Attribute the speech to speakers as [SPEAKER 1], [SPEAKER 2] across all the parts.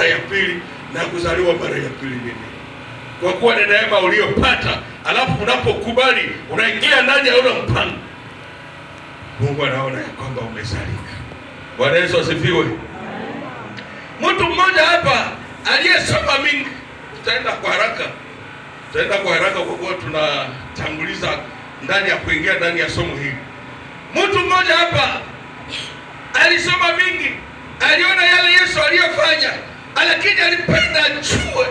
[SPEAKER 1] mara ya pili, na kuzaliwa mara ya pili nini? Kwa kuwa ni neema uliyopata, alafu unapokubali unaingia ndani ya ule mpango, Mungu anaona ya kwamba umezalika. Bwana Yesu asifiwe. Mtu mmoja hapa aliyesoma mingi, tutaenda kwa haraka kwa kuwa tunatanguliza ndani ya kuingia ndani ya somo hili. Mtu mmoja hapa alisoma mingi, aliona yale Yesu aliyofanya, lakini alipenda ajue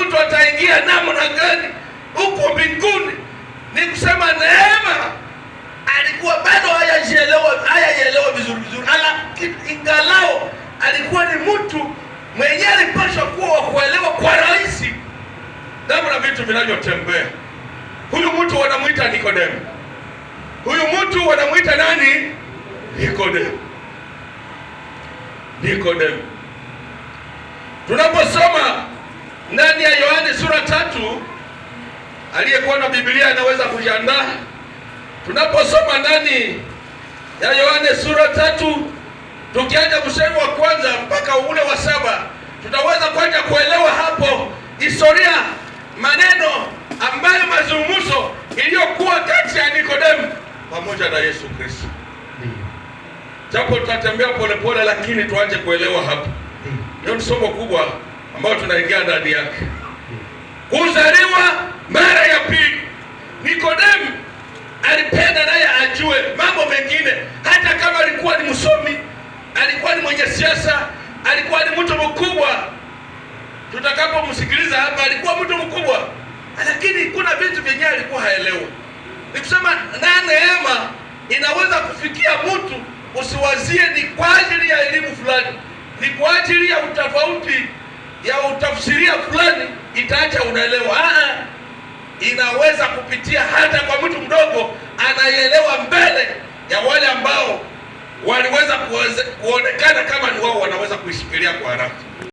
[SPEAKER 1] mtu ataingia namna gani huko mbinguni. Ni kusema neema alikuwa bado hayaelewa vizuri, ingalao alikuwa ni mtu mwenye alipaswa kuwa wa kuelewa kwa rahisi namna vitu vinavyotembea. Huyu mtu wanamuita Nikodemo. Huyu mtu wanamuita nani? Nikodemo. Tunaposoma ndani ya Yohane sura 3, aliyekuwa na Biblia anaweza kujiandaa. Tunaposoma ndani ya Yohane sura 3, tukianza mstari wa kwanza mpaka ule wa 7, tutaweza kwanza kuelewa hapo historia, maneno ambayo mazungumzo iliyokuwa kati ya Nikodemo pamoja na Yesu Kristo. Japo tutatembea polepole, lakini tuanze kuelewa hapo. Hiyo ni somo kubwa ambayo tunaingia ndani yake. Kuzaliwa mara ya pili. Nikodemo alipenda naye ajue mambo mengine, hata kama alikuwa ni msomi, alikuwa ni mwenye siasa, alikuwa ni mtu mkubwa. Tutakapomsikiliza hapa, alikuwa mtu mkubwa, lakini kuna vitu vyenyewe alikuwa haelewi. Ni kusema na neema inaweza kufikia mtu, usiwazie ni kwa ajili ya elimu fulani, ni kwa ajili ya utofauti ya utafsiria fulani itaacha unaelewa. Inaweza kupitia hata kwa mtu mdogo anayeelewa mbele ya wale ambao waliweza kuonekana kama ni wao wanaweza kuishikilia kwa haraka.